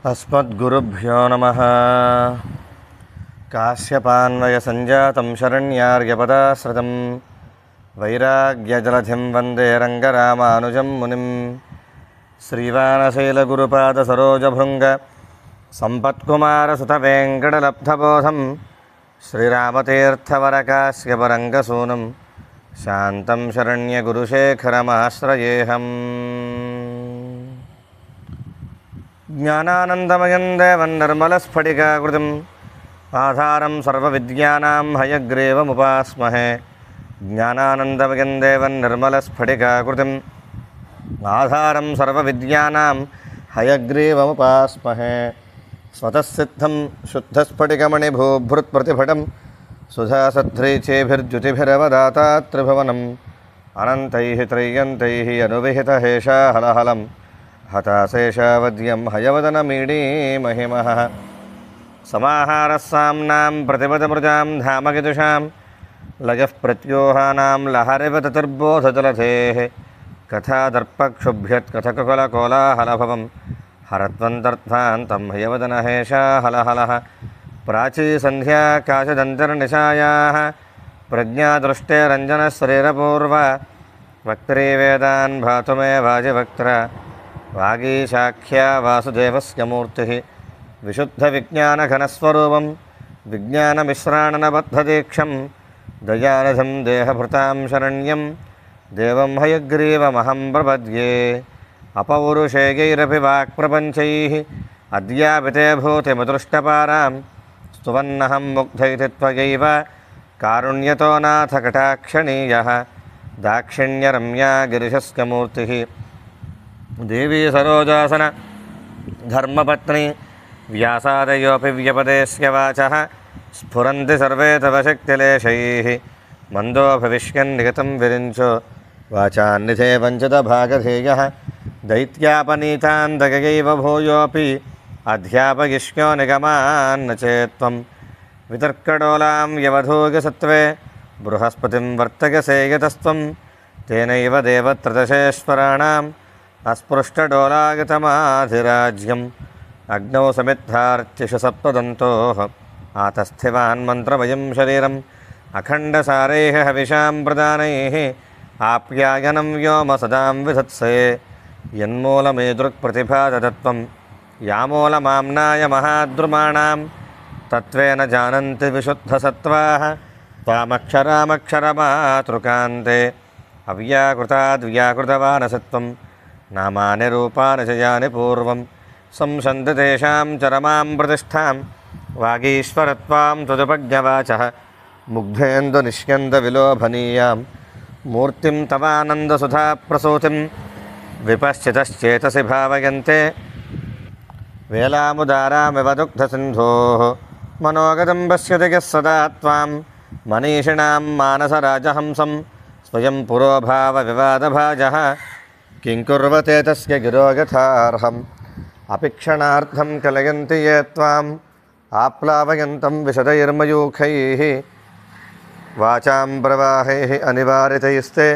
अस्मद्गुरुभ्यो नमः। काश्यपान्वयसञ्जातं शरण्यार्यपदाश्रितं वैराग्यजलधिं वन्दे रङ्गरामानुजं मुनिं। श्रीवानशैलगुरुपादसरोजभृङ्ग सम्पत्कुमारसुतवेङ्कटलब्धबोधं श्रीरामतीर्थवरकाश्यपरङ्गसूनं शान्तं शरण्यगुरुशेखरमाश्रयेऽहम्। ज्ञानानन्दमयं देवं निर्मलस्फटिकाकृतिम् आधारं सर्वविद्यानां हयग्रीवमुपास्महे। ज्ञानानन्दमयं देवं निर्मलस्फटिकाकृतिम् आधारं सर्वविद्यानां हयग्रीवमुपास्महे। स्वतःसिद्धं शुद्धस्फटिकमणिभूभृत्प्रतिभटं सुधासध्रीचेभिर्ज्युतिभिरवदातात्रिभुवनम् अनन्तैः त्रय्यन्तैः अनुविहितहेशाहलहलं हताशेषावद्यं हयवदनमीडीमहिमः। समाहारः साम्नां प्रतिपदमृजां धामगिदुषां लयः प्रत्योहानां लहरिवततिर्बोधजलधेः कथादर्पक्षुभ्यत्कथककुलकोलाहलभवं हरत्वन्तर्ध्वान्तं हयवदनहेशाहलहलः। प्राचीसन्ध्या काशदन्तर्निशायाः प्रज्ञादृष्टेरञ्जनशरीरपूर्व वक्त्री वेदान् भातु मे वाजिवक्त्र वागीशाख्या वासुदेवस्य मूर्तिः। विशुद्धविज्ञानघनस्वरूपं विज्ञानमिश्राणनबद्धदीक्षं दयानिधिं देहभृतां शरण्यं देवं हयग्रीवमहं प्रपद्ये। अपौरुषेयैरपि वाक्प्रपञ्चैः अद्यापिते भूतिमदृष्टपारां स्तुवन्नहं मुग्धैति त्वयैव कारुण्यतो नाथ कटाक्षणीयः। दाक्षिण्यरम्या गिरिशस्य मूर्तिः देवी सरोजासन धर्मपत्नी व्यासादयोऽपि व्यपदेस्य वाचः स्फुरन्ति सर्वे तव शक्तिलेशैः। मन्दोऽभविष्यन्निगतं विरिञ्चो वाचान्निधे वञ्चितभागधेयः दैत्यापनीतान् दगयैव भूयोऽपि अध्यापयिष्यो निगमान्न चेत्त्वं। वितर्कडोलां व्यवधूयसत्त्वे बृहस्पतिं वर्तकसे यतस्त्वं तेनैव देवत्रदशेश्वराणाम् अस्पृष्टडोलागतमाधिराज्यम्। अग्नौ समिद्धार्चिषु सप्तदन्तोः आतस्थिवान् मन्त्रमयं शरीरम् अखण्डसारैः हविषां प्रदानैः आप्यायनं व्योम सदां विधत्से। यन्मूलमेदृक्प्रतिभादतत्त्वं यामूलमाम्नाय महाद्रुमाणां तत्त्वेन जानन्ति विशुद्धसत्त्वाः त्वामक्षरामक्षरमातृकान्ते। अव्याकृताद्व्याकृतवानसत्त्वं नामानि रूपानि च यानि पूर्वं संसन्ति तेषां चरमां प्रतिष्ठां वागीश्वरत्वां त्वदुपज्ञवाचः। मुग्धेन्दुनिष्यन्दविलोभनीयां मूर्तिं तवानन्दसुधाप्रसूतिं विपश्चितश्चेतसि भावयन्ते वेलामुदारामिव दुग्धसिन्धोः। मनोगतं पश्यति यः सदा त्वां मनीषिणां मानसराजहंसं स्वयं पुरोभावविवादभाजः। किं कुर्वते तस्य गिरो यथार्हम् अपि क्षणार्धं कलयन्ति ये त्वाम् आप्लावयन्तं विशदैर्मयूखैः। वाचां प्रवाहैः अनिवारितैस्ते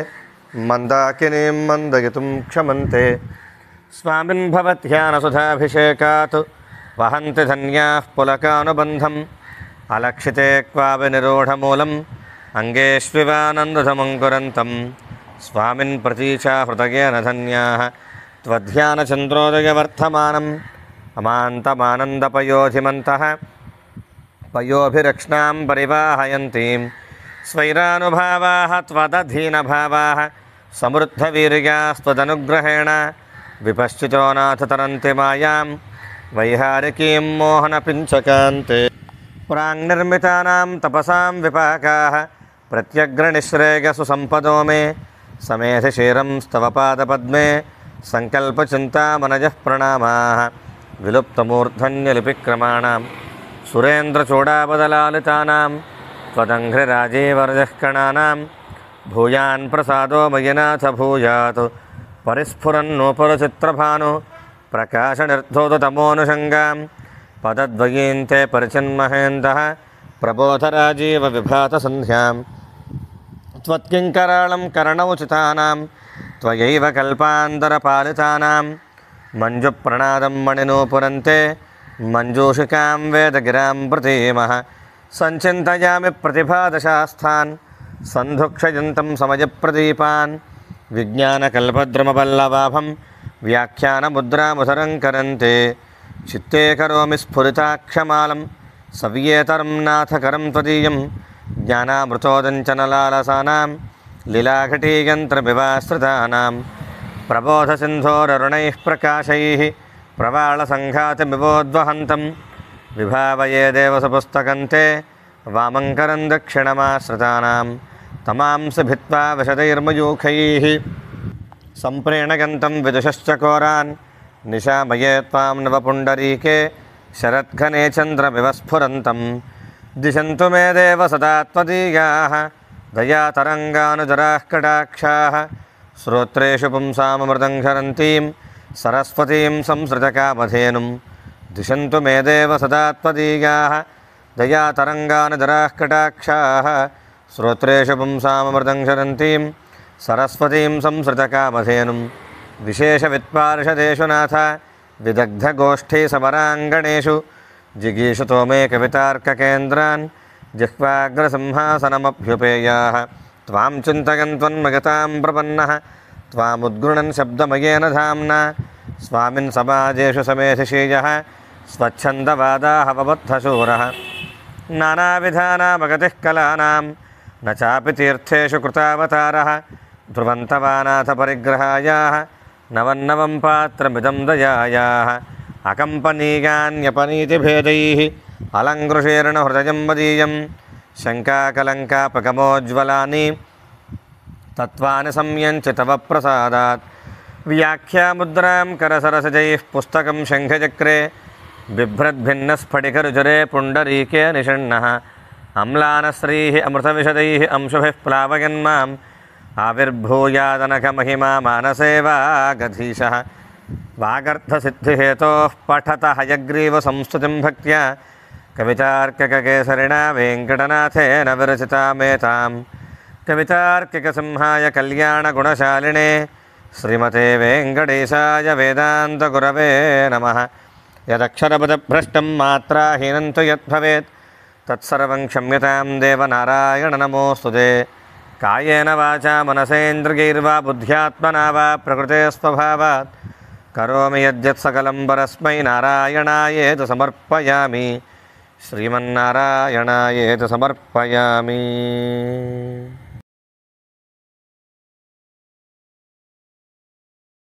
मन्दाकिनीं मन्दयितुं क्षमन्ते। स्वामिन् भवध्यानसुधाभिषेकात् वहन्ति धन्याः पुलकानुबन्धम् अलक्षिते क्वापि निरूढमूलम् अङ्गेष्विवानन्दधमङ्कुरन्तं। स्वामिन् प्रतीचा हृदयेन धन्याः त्वध्यानचन्द्रोदयवर्धमानम् अमान्तमानन्दपयोधिमन्तः पयोभिरक्ष्णां परिवाहयन्तीं स्वैरानुभावाः त्वदधीनभावाः समृद्धवीर्यास्त्वदनुग्रहेण विपश्चितो नाथ तरन्ति मायां वैहारिकीं मोहनपिञ्चकान्ते। प्राङ्निर्मितानां तपसां विपाकाः प्रत्यग्रनिःश्रेयसु सम्पदो मे समेधिशीरं स्तव पादपद्मे सङ्कल्पचिन्तामनयः प्रणामाः। विलुप्तमूर्धन्यलिपिक्रमाणां सुरेन्द्रचूडापदलालितानां त्वदङ्घ्रिराजीवरजःकणानां भूयान् प्रसादो मयिनाथ भूयात्। परिस्फुरन्नूपुरचित्रभानु प्रकाशनिर्धोततमोऽनुषङ्गां पदद्वयीन्ते परिचिन्महेन्दः प्रबोधराजीवविभातसन्ध्यां। त्वत्किङ्कराळं करणौचितानां त्वयैव कल्पान्तरपालितानां మంజుప్రణాదం మణినూపురంతే మంజూషికాం వేదగిరాం ప్రతీమః సంచింతయామి ప్రతిభాదశాస్థాన్ సంధుక్షయంతం సమయప్రదీపాన్ విజ్ఞానకల్పద్రుమపల్లవాభం వ్యాఖ్యానముద్రాముసరం కరంతే చిత్తే కరోమి స్ఫురితాక్షమాలం సవ్యేతరం నాథకరం త్వదీయం జ్ఞానామృతోదంచనలాలసానాం లీలాఘటీయంత్రమివాశ్రితానాం ప్రబోధసింధోరరుణైః ప్రకాశైః ప్రవాళసంఘాతమివోద్వహంతం విభావయే దేవసపుస్తకంతే వామంకరం దక్షిణమాశ్రితానాం తమాంసి భిత్వా విశదైర్మయూఖైః సంప్రేణగంతం విదుషశ్చకోరాన్ నిశామయే త్వాం నవపుండరీకే శరద్ఘనే చంద్రమివ స్ఫురంతం దిశంతు మే దేవ సదా త్వదీయాః దయాతరంగానుజరాః కటాక్షాః శ్రోత్రేషు పుంసామృతం ఘరంతీం సరస్వతీం సంసృతకామధేనుం దిశంతు మే దేవ సదా త్వదీయాః దయాతరంగానుజరాః కటాక్షాః శ్రోత్రేషు పుంసామృతం ఘరంతీం సరస్వతీం సంసృతకామధేనుం విశేషవిత్పార్షదేషు నాథ విదగ్ధగోష్ఠీ సమరాంగణేషు జిగీషుతో మే కవితార్కకేంద్రాన్ జిహ్వాగ్రసింహాసనమభ్యుపేయాః త్వాం చింతయన్ త్వన్మగతాం ప్రపన్నః త్వాముద్గృణన్ శబ్దమయేన ధామ్నా స్వామిన్ సమాజేషు సమేధిషీయః స్వచ్ఛందవాదాహవబద్ధశూరः నానావిధానామగతిః కలానాం న చాపి తీర్థేషు కృతావతారः ధ్రువంతవానాథ పరిగ్రహాయాः నవన్నవం పాత్రమిదం దయాయాः అకంపనీయాన్యపనీతిభేదైః అలంకృశేరణ హృదయం మదీయం శంకాకలంకాపకమోజ్వలాని తత్వాని సంయంచి తవ ప్రసాదాత్ వ్యాఖ్యాముద్రాం కరసరసజైః పుస్తకం శంఖచక్రే బిభ్రద్భిన్నస్ఫటికరుచరే పుండరీకే నిషణ్ణः అమ్లానశ్రీः అమృతవిశదైः అంశుభిः ప్లావయన్మాం ఆవిర్భూయాదనఘమహిమా మానసే వాగధీశः వాగర్థసిద్ధిహేతోః పఠత హయగ్రీవ సంస్తుతిం భక్త్యా కవితార్కికకేసరిణా వెంకటనాథేన విరచితామేతాం కవితార్కికసింహాయ కళ్యాణగుణశాలినే శ్రీమతే వెంకటేశాయ వేదాంతగురవే నమః యదక్షరపదభ్రష్టం మాత్రాహీనం తు యద్భవేత్ తత్సర్వం క్షమ్యతాం దేవనారాయణ నమోస్తుతే కాయేన వాచా మనసేంద్రియైర్వా బుద్ధ్యాత్మనా వా ప్రకృతే స్వభావాత్ కరోమి యద్యత్ సకలం పరస్మై నారాయణాయేతు సమర్పయామి శ్రీమన్నారాయణాయేతు సమర్పయామి.